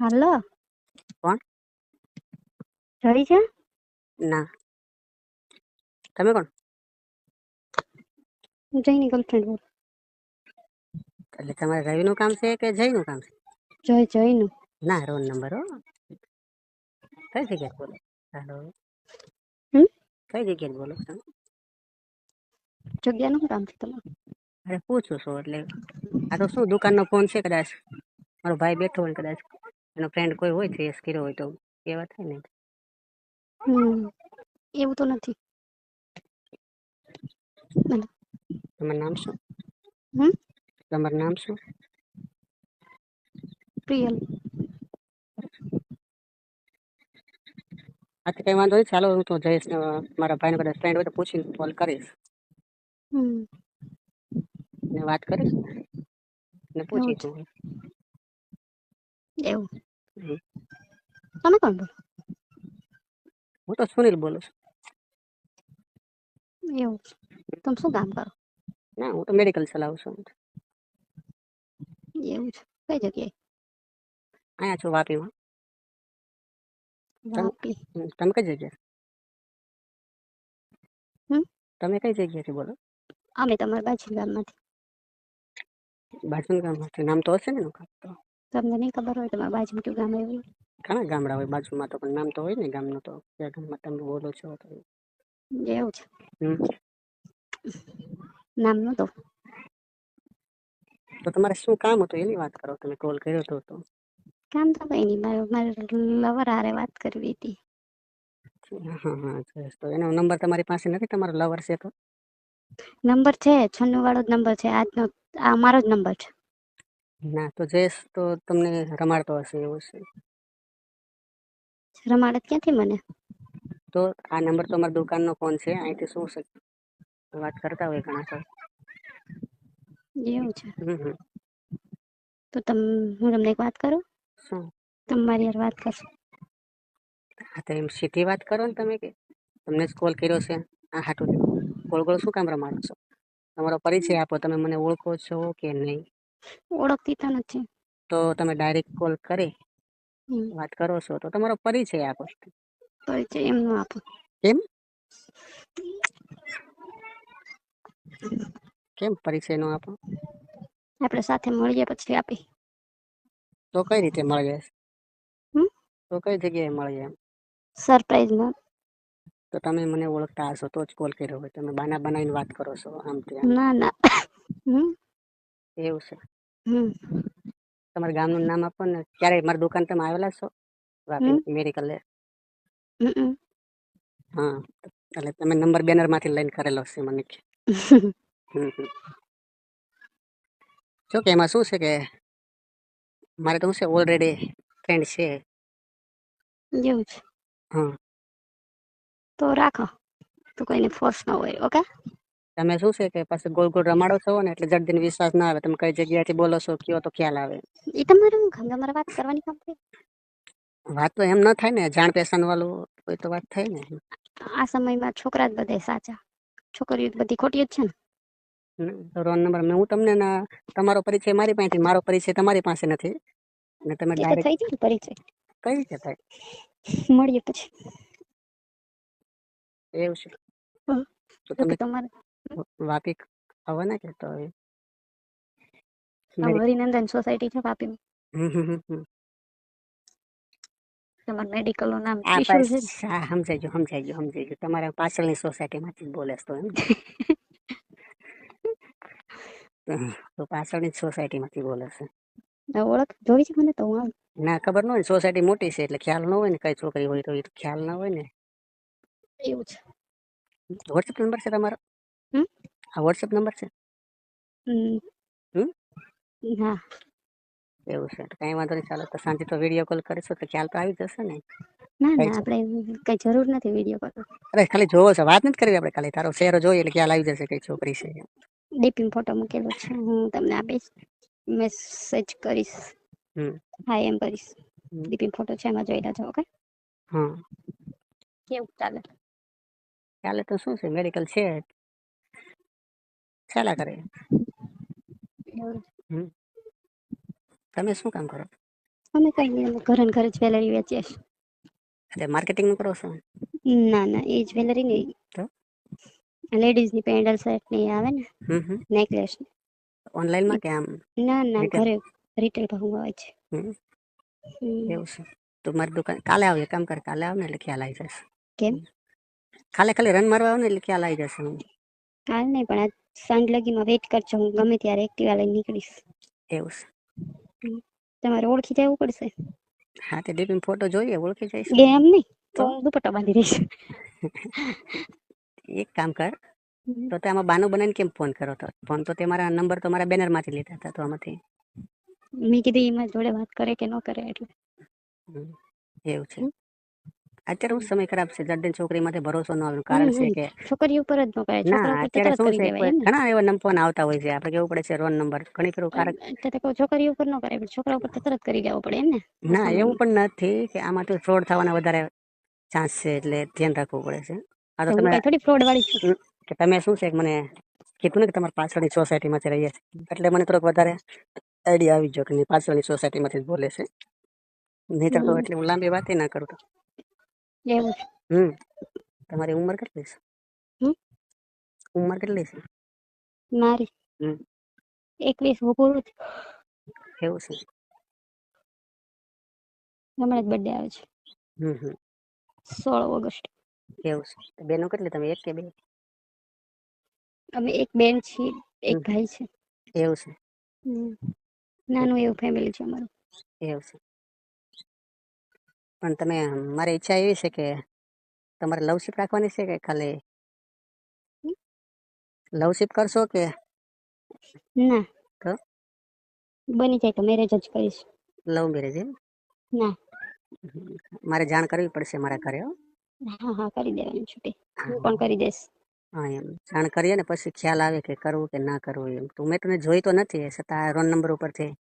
હાલો, કોણ? રહી છે? ના. તમે કોણ? હું જઈની ગર્લફ્રેન્ડ બોલું. એટલે તમારે રવિનું કામ છે કે જયનું કામ છે? જયનું. ના, રોલ નંબર હો. કઈ જગ્યાએ બોલો? હાલો. કઈ જગ્યાએ બોલો તમે? જગ્યાનું કામ છે તમારે? અરે પૂછું છું એટલે આ તો શું દુકાનનો ફોન છે, કદાચ મારો ભાઈ બેઠો હોય કદાચ એનો ફ્રેન્ડ કોઈ હોય ફેસ કર્યો હોય તો એવા થાય ને. એવું તો નથી. તમારું નામ શું? હમ તમારું નામ શું? પ્રિયલ. આ તો કઈ વાંધો નહીં, ચાલો હું તો જઈશ મારા ભાઈનો કદાચ ફ્રેન્ડ હોય તો પૂછીને કોલ કરીશ ને વાત કરીશ ને એવું પૂછીશ છે. હું. એવું. તમે કોણ બોલો? હું તો સુનિલ બોલું છું. એવું. તમે શું કામ કરો? ના, હું તો મેડિકલ ચલાવું છું. એવું છે. કઈ જગ્યાએ? અહીંયા છું વાપીમાં. વાપી. તમે કઈ જગ્યાએ? હમ તમે કઈ જગ્યાએથી બોલો? અમે તમારા બાજુ ગામમાંથી. બાજુનું ગામમાંથી. નામ તો હશે ને એનું કાંક તો? તમને નહીં ખબર હોય તમારા બાજુમાં કયું ગામ આવ્યું? ઘણા ગામડા હોય બાજુમાં તો, પણ નામ તો હોય ને ગામનું તો. કયા ગામમાં તમે બોલો છો તો. એવું છે. હમ નામ નતો. તો તમારે શું કામ હતું એની વાત કરો, તમે કોલ કર્યો હતો તો? કામ તો કઈ નહીં, મારે લવર હારે વાત કરવી હતી. હા હા, તો એનો નંબર તમારી પાસે નથી? તમારો લવર છે તો? નંબર છે, 96 વાળો જ નંબર છે. આજનો આ મારો જ નંબર છે. ના, તો જયેશ તો તમને રમાડતો હશે એવું છે. રમાડે ક્યાંથી મને? તો આ નંબર તો અમારા દુકાનનો ફોન છે, અહીંથી શું છે વાત કરતા હોય ઘણા સર. એવું છે. હમ. તો હું તમને એક વાત કરું? શું? તમે મારી યાર વાત કરશો? હા, તો એમ સીધી વાત કરો ને તમે, કે તમને જ કોલ કર્યો છે આ હાટું ગોળ ગોળ શું કામ રમાડો છો? તમારો પરિચય આપો, તમે મને ઓળખો છો કે નહીં? ઓળખતી તો નથી. તો તમે ડાયરેક્ટ કોલ કરી વાત કરો છો તો તમારો પરિચય આપો. પરિચય એમ ન આપો. કેમ? કેમ પરિચય નો આપો? આપણે સાથે મળીએ પછી આપી. તો કઈ રીતે મળીએ? હમ તો કઈ જગ્યાએ મળીએ? સરપ્રાઈઝમાં. તો તમે મને ઓળખતા હશો તો જ કોલ કર્યો હોય, તમે બાના બનાવીને વાત કરો છો આમ તેમ. ના ના. એવું છે. હમ તમારા ગામનું નામ આપો ને. ક્યારે મારી દુકાન તમે આવેલા છો વાપી મેડિકલે? હા, એટલે તમે નંબર બેનર માંથી લઈને કરેલો હશે મને. જો કે એમાં શું છે કે મારે તો શું છે, ઓલરેડી ફ્રેન્ડ છે. એવું છે. હા. તો રાખો, તો કોઈને ફોર્સ ન હોય. ઓકે. તમે શું છે કે પછી ગોળ ગોળ રમાડો છો ને, એટલે જલ્દીને વિશ્વાસ ના આવે. તમે કઈ જગ્યાએથી બોલો છો કયો તો ખ્યાલ આવે. એ તમારું તમારે વાત કરવાની કામ છે. વાત તો એમ ન થાય ને, જાણ પહેચાન વાળું કોઈ તો વાત થાય ને. આ સમયમાં છોકરા જ બધા સાચા, છોકરીઓ બધી ખોટી જ છે ને. રોલ નંબર હું તમને તમારો પરિચય મારી પાસેથી, મારો પરિચય તમારી પાસે નથી. અને તમે એ તો થઈ ડાયરેક્ટ ગયું પરિચય. કઈ રીતે થાય? મળીએ પછી. એવું છે. તો ઓકે. તમે તમારે વાપી આવવાના કે તો હવે? હરિનંદન સોસાયટી છે વાપીમાં. હમ. તમારે મેડિકલ નું નામ આ ત્રિશુલ બસ છે ને? હા, સમજાઈ ગયું. તમારા પાછળની સોસાયટી માંથી બોલે તો એમ. તો પાછળની જ સોસાયટી માંથી બોલે છે. ઓળખ જોઈ છે મને તો હું આવું. ના, ખબર ન હોય. સોસાયટી મોટી છે એટલે ખ્યાલ ન હોય ને, કઈ છોકરી હોય તો એ ખ્યાલ ના હોય ને. એવું છે. વોટ્સએપ નંબર છે તમારો? હા, વોટ્સએપ નંબર છે. હા. એવું છે. કઈ વાંધો નહીં, ચાલો તો સાંજે તો વિડીયો કોલ કરીશું તો ખ્યાલ તો આવી જશે ને. ના ના, આપણે કઈ જરૂર નથી વિડીયો કોલ. અરે ખાલી જોવો છો, વાત નથી કરવી આપણે. ખાલી તારો ચહેરો જોઈએ એટલે ખ્યાલ આવી જશે કઈ છોકરી છે. ડીપી ફોટો મૂકેલો છે, હું તમને આપીશ, મેસેજ કરીશ. હા, એમ કરીશ. ડીપી ફોટો છે, એમાં જોઈ લેજો. ઓકે. હા. કેવું ચાલે? ચાલે તો શું છે, મેડિકલ છે, ચાલ્યા કરે. તમે શું કામ કરો? અમે કઈ નહીં, અમે ઘરે ને ઘરે જ્વેલરી વેચીએ છીએ. એટલે માર્કેટિંગ નું કરો છો? ના ના, એ જ્વેલરી નહીં, તો લેડીઝની પેન્ડલ સેટ ની આવે ને, નેકલેસ. ઓનલાઈન માં કે આમ? ના ના, રિટેલ? ઘરે રિટેલ ભાવ આવે છે. એવું છે. તો મારી દુકાન કાલે આવીએ, કામ કર, કાલે આવ ને એટલે ખ્યાલ આવી જશે. કેમ? ખાલી રન મારવા આવ ને એટલે ખ્યાલ આવી જશે. કાલ નહીં, પણ આજ સાંજ લગીમાં વેઇટ કરજો, હું ગમે ત્યારે એક્ટિવા લઈને નીકળીશ. એવું છે. તમારે ઓળખી જવું પડશે. હા, તે ડીપી ફોટો જોઈએ, ઓળખી જઈશ. એમ નહીં તો હું દુપટ્ટો બાંધી રહીશ. એક કામ કર, તો તે આમાં બાનું બનાવીને કેમ ફોન કરો? તો ફોન તો તમારા નંબર તો મારા બેનર માંથી લીધા હતા, તો આમાંથી મેં કીધું એમાં જોડે વાત કરે કે ન કરે એટલે. એવું છે. અત્યારે હું સમય ખરાબ છે, જડન છોકરીમાંથી ભરોસો ન આવ્યો, કારણ છે કે છોકરી ઉપર જ ન કરે, ના છોકરા ઉપર તો અત્યારે તરત શું કરી છે, દેવાય એમ ને. ઘણા એવા ફોન આવતા હોય છે, આપણે કેવું પડે છે રોન નંબર ઘણી ખરું કારક. છોકરી ઉપર ન કરે, છોકરા ઉપર તો તરત કરી દેવો પડે એમ ને. ના એવું પણ નથી કે આમાં તો ફ્રોડ થવાના વધારે ચાન્સ છે, એટલે ધ્યાન રાખવું પડે છે. આ તો હું તમે કઈ થોડી ફ્રોડ વાળી છું. કે તમે શું છે મને કીધું ને કે તમારી પાછળની સોસાયટીમાંથી રહીએ છીએ, એટલે મને થોડોક વધારે આઈડિયા આવી ગયો કે પાછળની સોસાયટીમાંથી બોલે છે. નહીતર તો એટલે હું લાંબી વાત ના કરું. એવું છે. તમારી ઉંમર કેટલી છે? ઉંમર કેટલી છે મારી? 21 પૂરું. એવું છે. હમણાં જ બર્થડે આવે છે. 16 ઓગસ્ટ. એવું છે. બેનો કેટલી, તમે એક કે બે? અમે એક બેન છીએ, એક ભાઈ છે. એવું છે. નાનું એવું ફેમિલી છે અમારું. એવું છે. પણ તમે, મારી ઈચ્છા એવી છે કે તમારે લવશીપ રાખવાની છે કે ખાલી લવશીપ કરશો કે? ના, તો બની જાય તો મેરેજ જ કરીશ. લવ મેરેજ એમ? ના. મારે જાણ કરવી પડશે મારા ઘરે. હા હા, કરી દેવાની છૂટી, હું પણ કરી દઈશ. હા, એમ જાણ કરીએ ને પછી ખ્યાલ આવે કે કરવું કે ના કરવું. એમ તો મેં તને જોઈ તો નથી, છતાં રોન નંબર ઉપરથી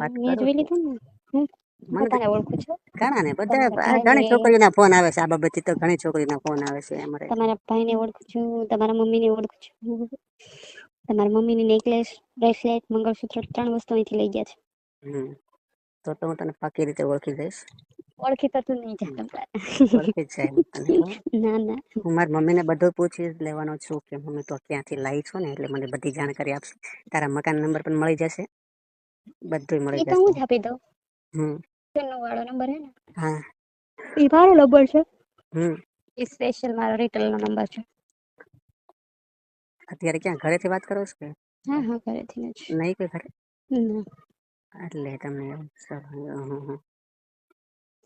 વાત મેં કરું જોઈ છું. લીધું ને, હું મને તો બધાને ઓળખું છું. ઘણા ને તમારા બધા ઘણી ભાઈને, છોકરીઓના ફોન આવે છે આ બાબતથી, તો ઘણી છોકરીઓના ફોન આવે છે અમારે. તમારા ભાઈને ઓળખું છું, તમારા મમ્મીને ઓળખું છું. તમારા મમ્મીની નેકલેસ, બ્રેસલેટ, મંગળસૂત્ર 3 વસ્તુ અહીંથી લઈ ગયા છે. તો હું તને પાકી રીતે ઓળખી દઈશ. ઓળખી તો તું નહીં જા. ઓળખી જ જાય તને તો. ના ના, હું મારી મમ્મીને બધું પૂછી લેવાનો છું કે મમ્મી તો ક્યાંથી લાવી છો ને, એટલે મને બધી જાણકારી આપશે. તારા મકાન નંબર પણ મળી જશે, બધું મળી એ તો હું જ જશે. આપી દઉં. હમ વાળો નંબર હે ને, હા. એ મારો નંબર છે. હમ એ સ્પેશિયલ મારો રિટેલ નો નંબર છે. અત્યારે ક્યાં ઘરેથી વાત કરો છો કે? હા હા, ઘરેથી જ. નહીં કે ઘરે ના. એટલે તમને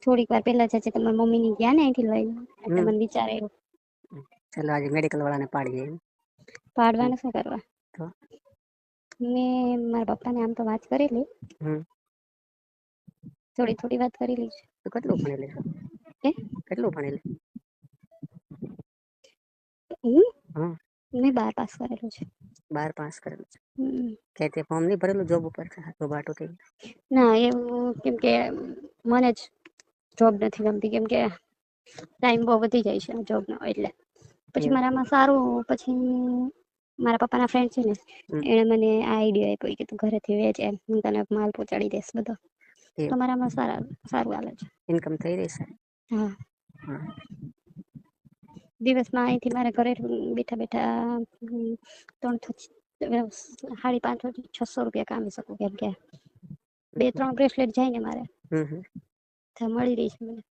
થોડીક વાર પેલા છે તમારા મમ્મી ની ગયા ને અહીંથી લઈ, એટલે મને વિચાર આવ્યો. ચાલો આજે મેડિકલ વાળાને પાડીએ. પાડવાનું શું કરવા? તો મેં મારા પપ્પાને આમ તો વાત કરેલી. થોડી વાત કરેલી છે. તો કેટલું ભણેલી છે? હે? કેટલું ભણેલી? મેં 12 પાસ કરેલું છે. 12 પાસ કરેલું છે. કે ફોર્મ નહીં ભરેલું જોબ ઉપર બાટો થઈ? ના, એવું કેમ કે મને જ જોબ નથી ગમતી, કેમ કે ટાઈમ બહુ વધી જાય છે જોબનો, એટલે પછી મારામાં સારું, પછી મારા પપ્પાના ફ્રેન્ડ છે ને, એણે મને આ આઈડિયા આપ્યો કે તું ઘરેથી વેચ એમ, હું તને માલ પહોંચાડી દઈશ બધો. તમારામાં સારું હાલે છે. ઇન્કમ થઈ રહેશે. હા. દિવસમાં અહીંથી મારે ઘરે બેઠા બેઠા 550 થી 600 રૂપિયા કામી શકું, કેમ કે 2-3 બ્રેસલેટ જાય ને મારે, તો મળી રહી છે મને.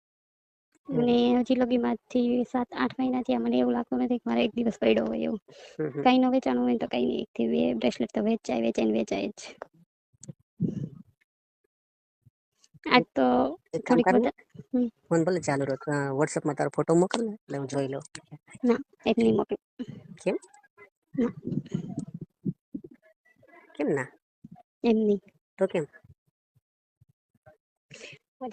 અને હજી લગીમાંથી 7-8 મહિના થયા, મને એવું લાગતું નથી કે મારે એક દિવસ પડ્યો હોય એવું. કઈ ન વેચાણું હોય તો કઈ નહીં, 1 થી 2 બ્રેસલેટ તો વેચાય જ. આજ તો એક કામ થોડીક કર ને, વધારે. ફોન ભલે ચાલુ રાખ, વોટ્સએપમાં તારો ફોટો મોકલ ને એટલે હું જોઈ લઉં. ના, એક નહીં મોકલું. કેમ? ના. કેમ ના? એમ નહીં. તો કેમ?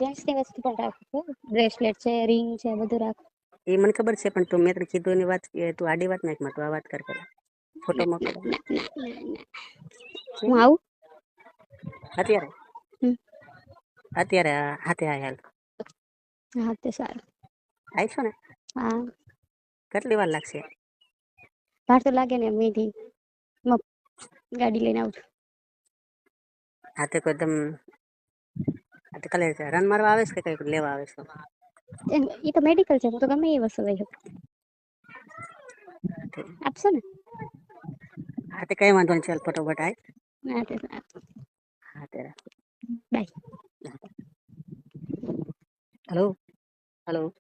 જેન્ટ્સની વસ્તુ પણ રાખું, બ્રેસલેટ છે, રિંગ છે, બધું રાખું. એ મને ખબર છે, પણ તું મેં તને કીધું એની વાત, તું આડી વાત નાખ, તું આ વાત કર પેલા. ફોટો મોકલ. હું આવું? અત્યારે હાથે હાલ. હા, તે સારું. આવીશું ને? હા. કેટલી વાર લાગશે? વાર તો લાગે ને, અહીંથી ગાડી લઈને આવું છું. હા, તો એકદમ આ તો કાલે રન મારવા આવે છે કે કંઈક લેવા આવે છે? એ તો મેડિકલ છે, હું તો ગમે એ વસ્તુ લઈ શકું. આપશો ને? હા તે કંઈ વાંધો નહીં, ચાલ ફટોફટ આય. હા તે સારું. હા ત્યારે બાય. Hello hello.